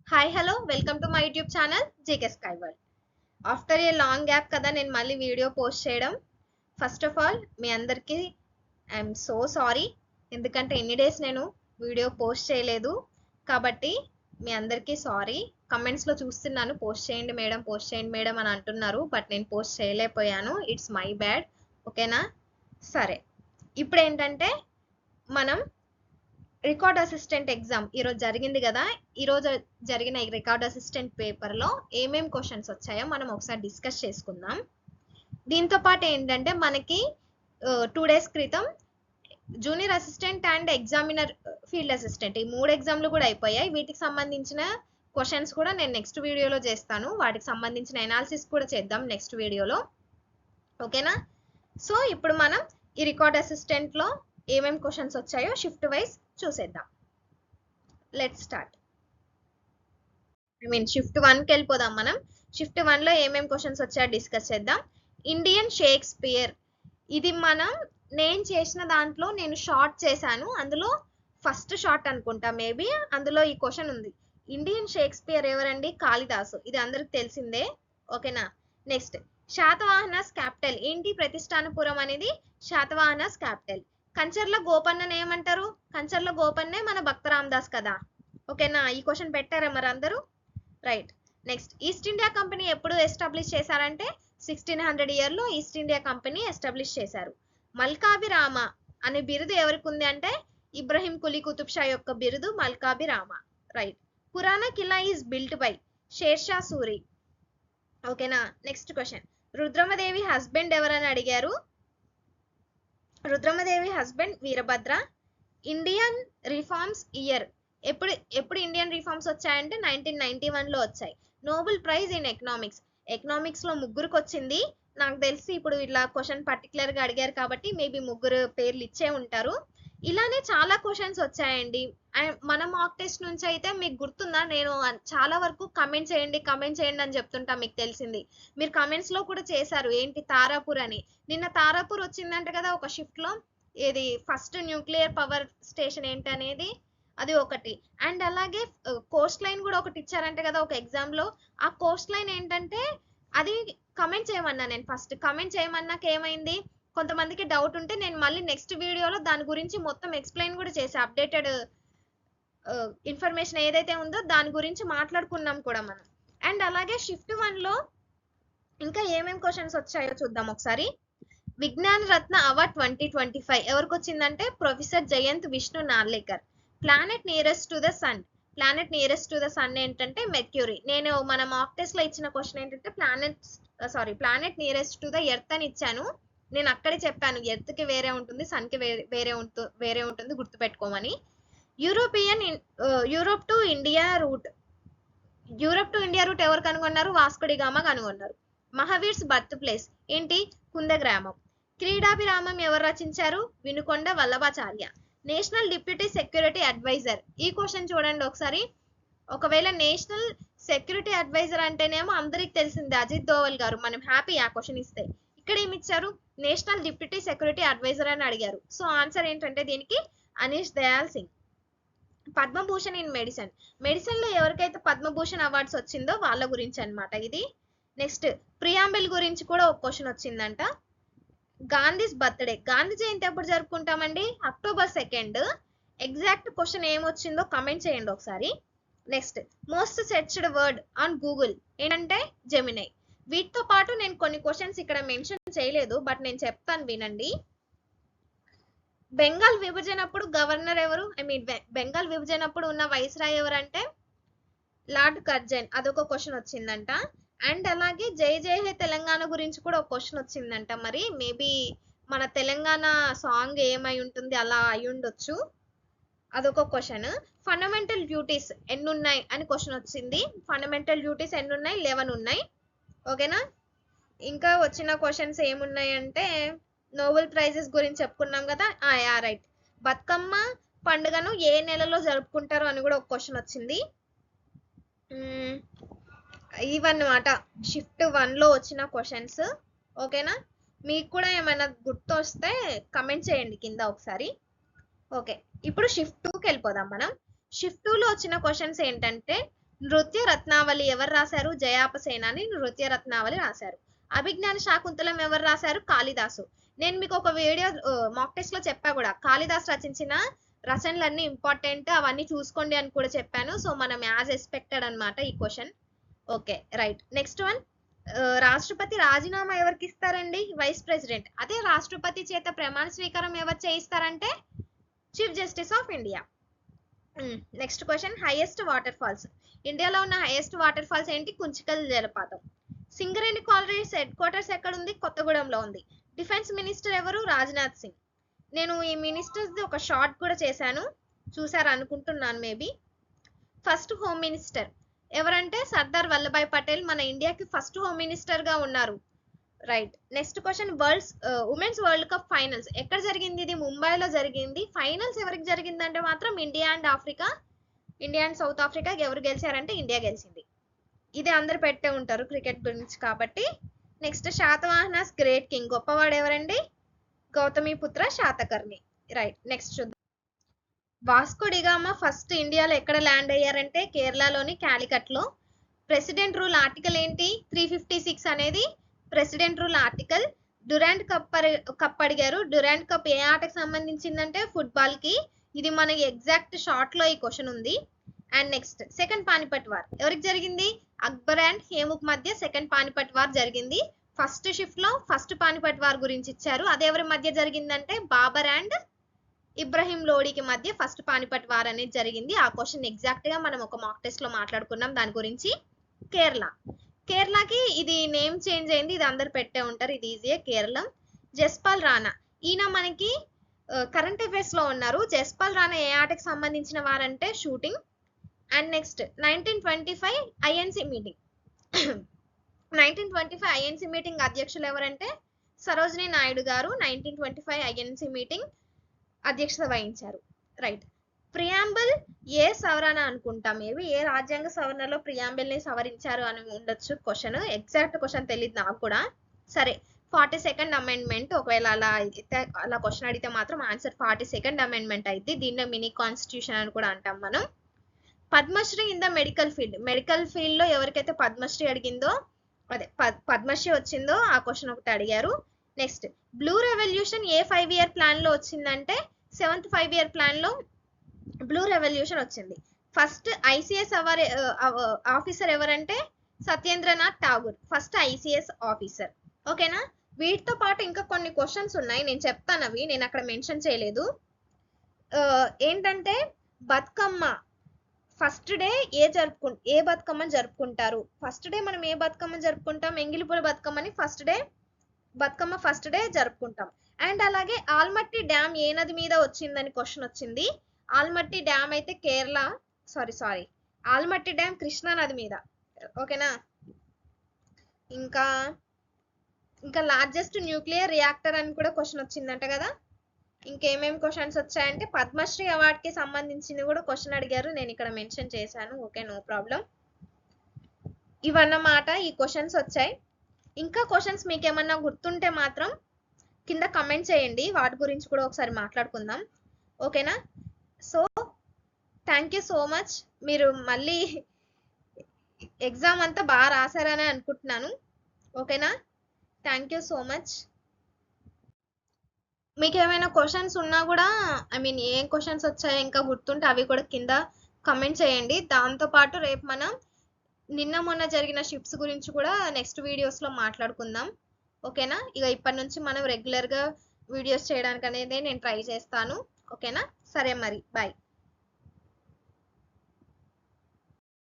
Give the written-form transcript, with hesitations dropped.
Hi hello welcome to my YouTube channel GK sky world. After a long gap కదా నేను మళ్ళీ video post చేయడం. First of all మీ అందరికీ I'm so sorry, ఎందుకంటే ఎన్ని days నేను వీడియో పోస్ట్ చేయలేదు కాబట్టి మీ అందరికీ సారీ. కమెంట్స్లో చూస్తున్నాను పోస్ట్ చేయండి మేడం అని అంటున్నారు, బట్ నేను పోస్ట్ చేయలేకపోయాను. It's my bad. ఓకేనా? సరే, ఇప్పుడు ఏంటంటే మనం రికార్డ్ అసిస్టెంట్ ఎగ్జామ్ ఈరోజు జరిగింది కదా. ఈరోజు జరిగిన ఈ రికార్డ్ అసిస్టెంట్ పేపర్లో ఏమేం క్వశ్చన్స్ వచ్చాయో మనం ఒకసారి డిస్కస్ చేసుకుందాం. దీంతో పాటు ఏంటంటే మనకి 2 days క్రితం junior assistant and examiner field assistant ఈ 3 ఎగ్జామ్లు కూడా అయిపోయాయి. వీటికి సంబంధించిన క్వశ్చన్స్ కూడా నేను నెక్స్ట్ వీడియోలో చేస్తాను. వాటికి సంబంధించిన ఎనాలిసిస్ కూడా చేద్దాం నెక్స్ట్ వీడియోలో. ఓకేనా? సో ఇప్పుడు మనం ఈ రికార్డ్ అసిస్టెంట్లో ఏమేం క్వశ్చన్స్ వచ్చాయో షిఫ్ట్ వైజ్ చూసేద్దాం. Let's start. షిఫ్ట్ 1కి వెళ్ళిపోదాం. మనం షిఫ్ట్ 1లో ఏమేం క్వశ్చన్స్ వచ్చాయో డిస్కస్ చేద్దాం. ఇండియన్ షేక్స్పియర్, ఇది నేను చేసిన దాంట్లో నేను షార్ట్ చేశాను, అందులో ఫస్ట్ షార్ట్ అనుకుంటా మేబీ, అందులో ఈ క్వశ్చన్ ఉంది. ఇండియన్ షేక్స్పియర్ ఎవరండి? కాళిదాసు. ఇది అందరికి తెలిసిందే. ఓకేనా? నెక్స్ట్, శాతవాహనాస్ క్యాపిటల్ ఏంటి? ప్రతిష్టానపురం అనేది శాతవాహనాస్ క్యాపిటల్. కంచర్ల గోపన్నని ఏమంటారు? కంచర్ల గోపన్నే మన భక్త రామదాస్ కదా. ఓకేనా? ఈ క్వశ్చన్ పెట్టారా మరి అందరూ? Right. Next, east India company ఎప్పుడు ఎస్టాబ్లిష్ చేశారంటే 1600 ఇయర్లో ఈస్ట్ ఇండియా కంపెనీ ఎస్టాబ్లిష్ చేశారు. మల్కాభిరామ అనే బిరుదు ఎవరికి ఉంది అంటే ఇబ్రహీం కులీ కుతుబ్ షా యొక్క బిరుదు Malkabhirama. Right. Purana Qila is built by Shershah Suri. ఓకేనా? నెక్స్ట్ క్వశ్చన్, రుద్రమదేవి హస్బెండ్ ఎవరని అడిగారు? Rudramadevi husband Veerabhadra. Indian reforms year, ఎప్పుడు ఇండియన్ రిఫార్మ్స్ వచ్చాయంటే 1991లో వచ్చాయి. నోబెల్ ప్రైజ్ ఇన్ ఎకనామిక్స్ లో ముగ్గురికి వచ్చింది. నాకు తెలిసి ఇప్పుడు ఇలా క్వశ్చన్ పర్టికులర్ గా అడిగారు కాబట్టి మేబీ ముగ్గురు పేర్లు ఇచ్చే ఉంటారు. ఇలానే చాలా క్వశ్చన్స్ వచ్చాయండి. మన మాక్ టెస్ట్ నుంచి అయితే మీకు గుర్తుందా, నేను చాలా వరకు కమెంట్ చేయండి అని చెప్తుంటా, మీకు తెలిసింది. మీరు కమెంట్స్ లో కూడా చేశారు ఏంటి తారాపూర్ అని. నిన్న తారాపూర్ వచ్చిందంట కదా ఒక షిఫ్ట్ లో. ఇది ఫస్ట్ న్యూక్లియర్ పవర్ స్టేషన్ ఏంటి అనేది అది ఒకటి. అండ్ అలాగే కోస్ట్ లైన్ కూడా ఒకటి ఇచ్చారంట కదా ఒక ఎగ్జామ్ లో. ఆ కోస్ట్ లైన్ ఏంటంటే అది కమెంట్ చేయమన్నా, నేను ఫస్ట్ కమెంట్ చేయమన్నాక ఏమైంది, కొంతమందికి డౌట్ ఉంటే నేను మళ్ళీ నెక్స్ట్ వీడియోలో దాని గురించి మొత్తం ఎక్స్ప్లెయిన్ కూడా చేసి అప్డేటెడ్ ఇన్ఫర్మేషన్ ఏదైతే ఉందో దాని గురించి మాట్లాడుకున్నాం కూడా మనం. అండ్ అలాగే షిఫ్ట్ 1లో ఇంకా ఏమేం క్వశ్చన్స్ వచ్చాయో చూద్దాం ఒకసారి. విజ్ఞాన రత్న అవార్డ్ 2025 ఎవరికి వచ్చిందంటే professor Jayant Vishnu Narlikar. Planet nearest to the sun ఏంటంటే మెర్క్యూరీ. నేను మన మాక్ టెస్ట్ లో ఇచ్చిన క్వశ్చన్ ఏంటంటే planet nearest to the Earth అని ఇచ్చాను. నేను అక్కడే చెప్పాను ఎర్త్ కి వేరే ఉంటుంది, సన్ కి వేరే ఉంటుంది గుర్తుపెట్టుకోమని. యూరోప్ టు ఇండియా రూట్ ఎవరు కనుగొన్నారు? వాస్కోడిగామా కనుగొన్నారు. మహావీర్స్ బర్త్ ప్లేస్ ఏంటి? కుందగ్రామం. క్రీడాభిరామం ఎవరు రచించారు? Vinukonda Vallabhacharya. National deputy security adviser, ఈ క్వశ్చన్ చూడండి ఒకసారి. ఒకవేళ నేషనల్ సెక్యూరిటీ అడ్వైజర్ అంటేనేమో అందరికి తెలిసింది అజిత్ దోవల్ గారు, మనం హ్యాపీ ఆ క్వశ్చన్ ఇస్తే. ఇక్కడ ఏమి ఇచ్చారు? నేషనల్ డిప్యూటీ సెక్యూరిటీ అడ్వైజర్ అని అడిగారు. సో ఆన్సర్ ఏంటంటే దీనికి అనీష్ దయాల్ సింగ్. పద్మభూషణ్ ఇన్ మెడిసిన్ లో ఎవరికైతే పద్మభూషణ్ అవార్డ్స్ వచ్చిందో వాళ్ళ గురించి అన్నమాట ఇది. నెక్స్ట్, ప్రియాంబిల్ గురించి కూడా ఒక క్వశ్చన్ వచ్చిందంట. గాంధీస్ బర్త్డే, గాంధీ జయంతి ఎప్పుడు జరుపుకుంటామండి? October 2. ఎగ్జాక్ట్ క్వశ్చన్ ఏమొచ్చిందో కమెంట్ చేయండి ఒకసారి. Next, most searched word on Google ఏంటంటే జెమినై. వీటితో పాటు నేను కొన్ని క్వశ్చన్స్ ఇక్కడ మెన్షన్ చేయలేదు, బట్ నేను చెప్తాను వినండి. బెంగాల్ విభజనప్పుడు గవర్నర్ ఎవరు? బెంగాల్ విభజనప్పుడు ఉన్న వైస్రాయ్ ఎవరంటే లార్డ్ కర్జన్. అదొక క్వశ్చన్ వచ్చిందంట. అండ్ అలాగే జై జై హే తెలంగాణ గురించి కూడా ఒక క్వశ్చన్ వచ్చిందంట. మరి మేబీ మన తెలంగాణ సాంగ్ ఏమై ఉంటుంది, అలా అయి ఉండొచ్చు. అదొక క్వశ్చన్. ఫండమెంటల్ డ్యూటీస్ ఎన్ని ఉన్నాయి అని క్వశ్చన్ వచ్చింది. ఫండమెంటల్ డ్యూటీస్ ఎన్ని ఉన్నాయి? 11 ఉన్నాయి. ఓకేనా? ఇంకా వచ్చిన క్వశ్చన్స్ ఏమున్నాయంటే నోబెల్ ప్రైజెస్ గురించి చెప్పుకున్నాం కదా. రైట్. బతుకమ్మ పండుగను ఏ నెలలో జరుపుకుంటారు అని కూడా ఒక క్వశ్చన్ వచ్చింది. ఇవన్నమాట షిఫ్ట్ 1లో వచ్చిన క్వశ్చన్స్. ఓకేనా? మీకు కూడా ఏమైనా గుర్తొస్తే కమెంట్ చేయండి కింద ఒకసారి. ఓకే, ఇప్పుడు షిఫ్ట్ 2కి వెళ్ళిపోదాం మనం. షిఫ్ట్ 2లో వచ్చిన క్వశ్చన్స్ ఏంటంటే నృత్య రత్నావళి ఎవరు రాశారు? జయాపసేనాని నృత్య రత్నావళి రాశారు. అభిజ్ఞాన శాకుంతలం ఎవరు రాశారు? కాళిదాసు. నేను మీకు ఒక వీడియో మాక్ టెస్ట్ లో చెప్పా కూడా, కాళిదాసు రచించిన రచనలన్నీ ఇంపార్టెంట్, అవన్నీ చూసుకోండి అని కూడా చెప్పాను. సో మనం యాజ్ ఎక్స్పెక్టెడ్ అన్నమాట ఈ question. Okay right. Next one, రాష్ట్రపతి రాజీనామా ఎవరికి ఇస్తారండి? Vice president. అదే రాష్ట్రపతి చేత ప్రమాణ స్వీకారం ఎవరు చేయిస్తారంటే chief justice of India. Next question, highest waterfalls. ఇండియాలో ఉన్న హైయెస్ట్ వాటర్ ఫాల్స్ ఏంటి? కుంచికల్ జలపాతం. సింగరేణి కాలరీస్ హెడ్ క్వార్టర్స్ ఎక్కడ ఉంది? కొత్తగూడెంలో ఉంది. డిఫెన్స్ మినిస్టర్ ఎవరు? రాజ్నాథ్ సింగ్. నేను ఈ మినిస్టర్స్ ఒక షార్ట్ కూడా చేశాను, చూసారు అనుకుంటున్నాను మేబీ. ఫస్ట్ హోమ్ మినిస్టర్ ఎవరంటే సర్దార్ వల్లభాయ్ పటేల్, మన ఇండియాకి ఫస్ట్ హోమ్ మినిస్టర్ గా ఉన్నారు. Right. Next question, women's world cup finals ఎక్కడ జరిగింది? ఇది ముంబైలో జరిగింది. ఫైనల్స్ ఎవరికి జరిగిందంటే మాత్రం ఇండియా అండ్ సౌత్ ఆఫ్రికా. ఎవరు గెలిచారంటే ఇండియా గెలిచింది. ఇది అందరు పెట్టే ఉంటారు క్రికెట్ గురించి కాబట్టి. నెక్స్ట్, శాతవాహనాస్ గ్రేట్ కింగ్, గొప్పవాడు ఎవరండి? గౌతమిపుత్ర శాతకర్ణి. రైట్. నెక్స్ట్ చూద్దాం. వాస్కో డిగామా ఫస్ట్ ఇండియాలో ఎక్కడ ల్యాండ్ అయ్యారంటే కేరళలోని కాలికట్ లో. ప్రెసిడెంట్ రూల్ ఆర్టికల్ ఏంటి? 356 అనేది president rule article. Durand cup అడిగారు. డ్యూరాండ్ కప్ ఏ ఆటకు సంబంధించిందంటే ఫుట్బాల్ కి. ఇది మనకి ఎగ్జాక్ట్ షార్ట్ లో ఈ క్వశ్చన్ ఉంది. And next, second Panipat war ఎవరికి జరిగింది? అక్బర్ అండ్ హేముక్ మధ్య సెకండ్ పానిపట్ వార్ జరిగింది. ఫస్ట్ షిఫ్ట్ లో ఫస్ట్ పానిపట్ వార్ గురించి ఇచ్చారు. అది ఎవరి మధ్య జరిగిందంటే బాబర్ అండ్ ఇబ్రహీం లోడికి మధ్య ఫస్ట్ పానిపట్ వార్ అనేది జరిగింది. ఆ క్వశ్చన్ ఎగ్జాక్ట్ గా మనం ఒక మాక్ టెస్ట్ లో మాట్లాడుకున్నాం దాని గురించి. కేరళకి ఇది నేమ్ చేంజ్ అయింది, ఇది అందరు పెట్టే ఉంటారు, ఇది ఈజీయే. కేరళం. జస్పాల్ రాణా, ఈయన మనకి కరెంట్ అఫైర్స్ లో ఉన్నారు. జస్పాల్ రాణా ఏ ఆటకి సంబంధించిన వారంటే shooting. And next, 1925 INC meeting. 1925 INC meeting అధ్యక్షులు ఎవరంటే సరోజినీ నాయుడు గారు 1925 ఐఎన్సి మీటింగ్ అధ్యక్షత వహించారు. రైట్. ప్రియాంబుల్ ఏ సవరణ అనుకుంటా, మేబీ ఏ రాజ్యాంగ సవరణలో ప్రియాంబుల్ ని సవరించారు అని ఉండొచ్చు క్వశ్చన్. ఎగ్జాక్ట్ క్వశ్చన్ తెలియదు నాకు కూడా. సరే, 42nd అమెండ్మెంట్. ఒకవేళ అలా క్వశ్చన్ అడిగితే మాత్రం ఆన్సర్ 42nd అమెండ్మెంట్ అయితే. దీన్నే మినీ కాన్స్టిట్యూషన్ అని కూడా అంటాం మనం. Padma Shri in the medical field లో ఎవరికైతే పద్మశ్రీ అడిగిందో, అదే పద్మశ్రీ వచ్చిందో ఆ క్వశ్చన్ ఒకటి అడిగారు. నెక్స్ట్, బ్లూ రెవల్యూషన్ ఏ 5-year ప్లాన్ లో వచ్చిందంటే 7th 5-year ప్లాన్ లో బ్లూ రెవల్యూషన్ వచ్చింది. ఫస్ట్ ఐసిఎస్ ఆఫీసర్ ఎవరంటే Satyendranath Tagore, first ICS officer. ఓకేనా? వీటితో పాటు ఇంకా కొన్ని క్వశ్చన్స్ ఉన్నాయి, నేను చెప్తాను అవి, నేను అక్కడ మెన్షన్ చేయలేదు. ఏంటంటే బతుకమ్మ ఫస్ట్ డే ఏ బతుకమ్మని జరుపుకుంటారు? ఫస్ట్ డే మనం ఏ బతుకమ్మని జరుపుకుంటాం? ఎంగిలిపూల బతుకమ్మని బతుకమ్మ ఫస్ట్ డే జరుపుకుంటాం. అండ్ అలాగే ఆల్మట్టి డ్యామ్ ఏ నది మీద వచ్చిందని క్వశ్చన్ వచ్చింది. ఆల్మట్టి డ్యామ్ అయితే ఆల్మట్టి డ్యామ్ కృష్ణా నది మీద. ఓకేనా? ఇంకా లార్జెస్ట్ న్యూక్లియర్ రియాక్టర్ అని కూడా క్వశ్చన్ వచ్చిందంట కదా. ఇంకేమేమి క్వశ్చన్స్ వచ్చాయంటే పద్మశ్రీ అవార్డ్ కి సంబంధించింది కూడా క్వశ్చన్ అడిగారు, నేను ఇక్కడ మెన్షన్ చేశాను. Okay, no problem. ఇవన్నమాట ఈ క్వశ్చన్స్ వచ్చాయి. ఇంకా క్వశ్చన్స్ మీకు ఏమన్నా గుర్తుంటే మాత్రం కింద కమెంట్ చేయండి, వాటి గురించి కూడా ఒకసారి మాట్లాడుకుందాం. ఓకేనా? So thank you so much. మీరు మళ్ళీ ఎగ్జామ్ అంతా బాగా రాశారని అనుకుంటున్నాను. ఓకేనా? Thank you so much. మీకు ఏమైనా క్వశ్చన్స్ ఉన్నా కూడా, ఏం క్వశ్చన్స్ వచ్చాయో ఇంకా గుర్తుంటే అవి కూడా కింద కమెంట్ చేయండి. దాంతోపాటు రేపు మనం నిన్న మొన్న జరిగిన షిఫ్ట్స్ గురించి కూడా నెక్స్ట్ వీడియోస్లో మాట్లాడుకుందాం. ఓకేనా? ఇక ఇప్పటి నుంచి మనం రెగ్యులర్గా వీడియోస్ చేయడానికి అనేది నేను ట్రై చేస్తాను. ఓకేనా? సరే మరి, బాయ్.